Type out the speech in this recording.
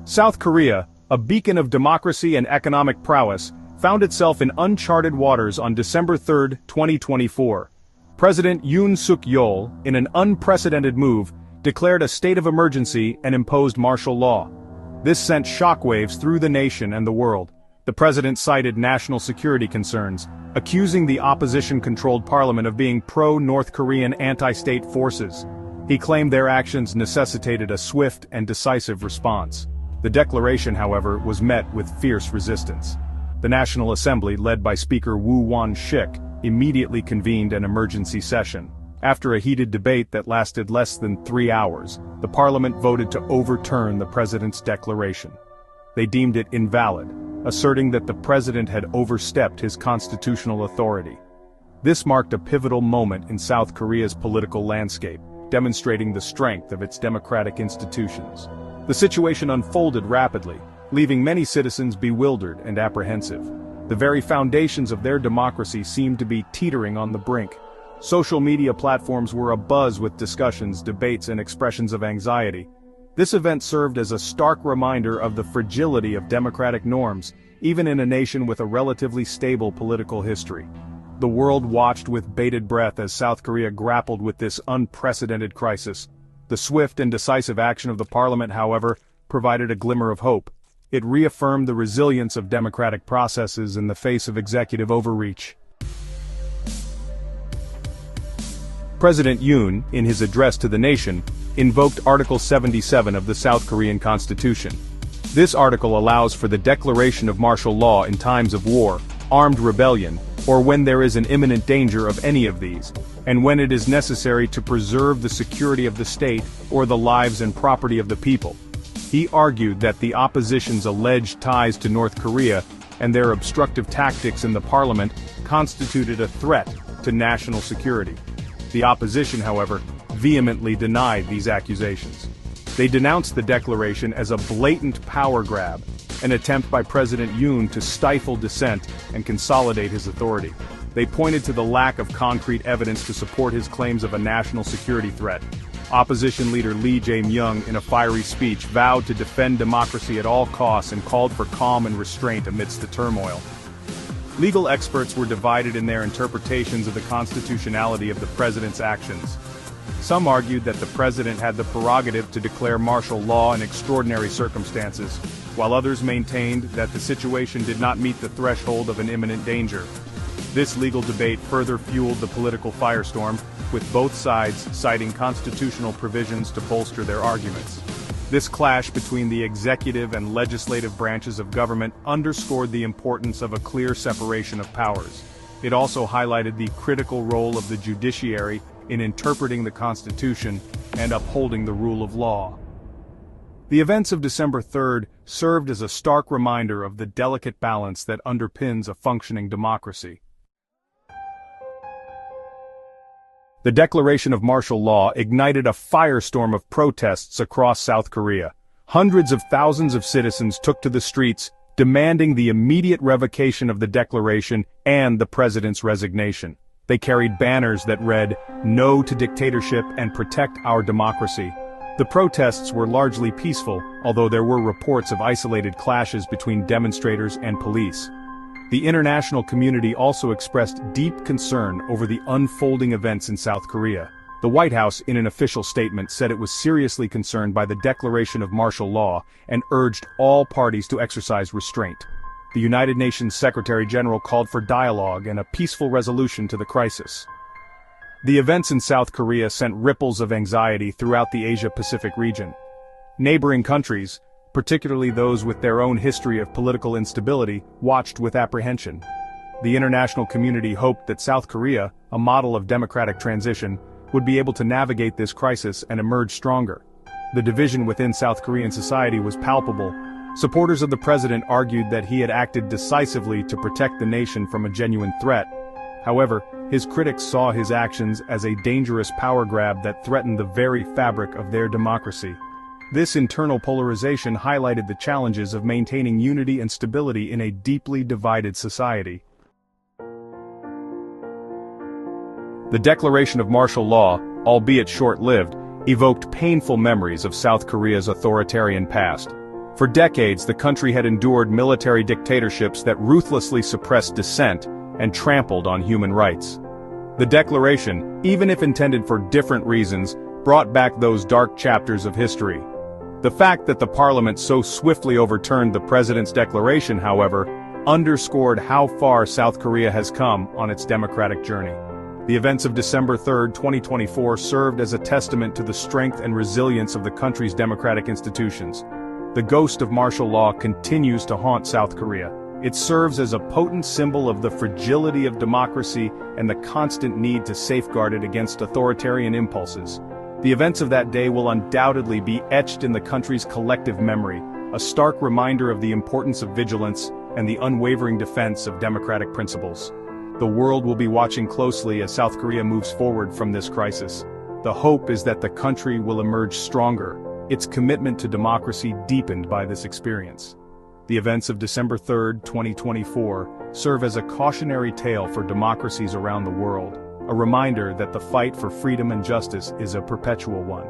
South Korea, a beacon of democracy and economic prowess, found itself in uncharted waters on December 3, 2024. President Yoon Yeol, in an unprecedented move, declared a state of emergency and imposed martial law. This sent shockwaves through the nation and the world. The president cited national security concerns, accusing the opposition-controlled parliament of being pro-North Korean anti-state forces. He claimed their actions necessitated a swift and decisive response. The declaration, however, was met with fierce resistance. The National Assembly, led by Speaker Woo Won-shik, immediately convened an emergency session. After a heated debate that lasted less than 3 hours, the parliament voted to overturn the president's declaration. They deemed it invalid, asserting that the president had overstepped his constitutional authority. This marked a pivotal moment in South Korea's political landscape, demonstrating the strength of its democratic institutions. The situation unfolded rapidly, leaving many citizens bewildered and apprehensive. The very foundations of their democracy seemed to be teetering on the brink. Social media platforms were abuzz with discussions, debates, and expressions of anxiety. This event served as a stark reminder of the fragility of democratic norms, even in a nation with a relatively stable political history. The world watched with bated breath as South Korea grappled with this unprecedented crisis. The swift and decisive action of the parliament, however, provided a glimmer of hope. It reaffirmed the resilience of democratic processes in the face of executive overreach. President Yoon, in his address to the nation, invoked Article 77 of the South Korean Constitution. This article allows for the declaration of martial law in times of war, armed rebellion, or when there is an imminent danger of any of these, and when it is necessary to preserve the security of the state or the lives and property of the people. He argued that the opposition's alleged ties to North Korea and their obstructive tactics in the parliament constituted a threat to national security. The opposition, however, vehemently denied these accusations. They denounced the declaration as a blatant power grab, an attempt by President Yoon to stifle dissent and consolidate his authority. They pointed to the lack of concrete evidence to support his claims of a national security threat. Opposition leader Lee Jae-myung, in a fiery speech, vowed to defend democracy at all costs and called for calm and restraint amidst the turmoil. Legal experts were divided in their interpretations of the constitutionality of the president's actions. Some argued that the president had the prerogative to declare martial law in extraordinary circumstances, while others maintained that the situation did not meet the threshold of an imminent danger. This legal debate further fueled the political firestorm, with both sides citing constitutional provisions to bolster their arguments. This clash between the executive and legislative branches of government underscored the importance of a clear separation of powers. It also highlighted the critical role of the judiciary in interpreting the Constitution and upholding the rule of law. The events of December 3rd served as a stark reminder of the delicate balance that underpins a functioning democracy. The declaration of martial law ignited a firestorm of protests across South Korea. Hundreds of thousands of citizens took to the streets, demanding the immediate revocation of the declaration and the president's resignation. They carried banners that read, "No to dictatorship and protect our democracy." The protests were largely peaceful, although there were reports of isolated clashes between demonstrators and police. The international community also expressed deep concern over the unfolding events in South Korea. The White House, in an official statement, said it was seriously concerned by the declaration of martial law and urged all parties to exercise restraint. The United Nations Secretary General called for dialogue and a peaceful resolution to the crisis. The events in South Korea sent ripples of anxiety throughout the Asia-Pacific region. Neighboring countries, particularly those with their own history of political instability, watched with apprehension. The international community hoped that South Korea, a model of democratic transition, would be able to navigate this crisis and emerge stronger. The division within South Korean society was palpable. Supporters of the president argued that he had acted decisively to protect the nation from a genuine threat. However, his critics saw his actions as a dangerous power grab that threatened the very fabric of their democracy. This internal polarization highlighted the challenges of maintaining unity and stability in a deeply divided society. The declaration of martial law, albeit short-lived, evoked painful memories of South Korea's authoritarian past. For decades, the country had endured military dictatorships that ruthlessly suppressed dissent and trampled on human rights. The declaration, even if intended for different reasons, brought back those dark chapters of history. The fact that the parliament so swiftly overturned the president's declaration, however, underscored how far South Korea has come on its democratic journey. The events of December 3, 2024 served as a testament to the strength and resilience of the country's democratic institutions. The ghost of martial law continues to haunt South Korea. It serves as a potent symbol of the fragility of democracy and the constant need to safeguard it against authoritarian impulses. The events of that day will undoubtedly be etched in the country's collective memory, a stark reminder of the importance of vigilance and the unwavering defense of democratic principles. The world will be watching closely as South Korea moves forward from this crisis. The hope is that the country will emerge stronger, its commitment to democracy deepened by this experience. The events of December 3, 2024, serve as a cautionary tale for democracies around the world, a reminder that the fight for freedom and justice is a perpetual one.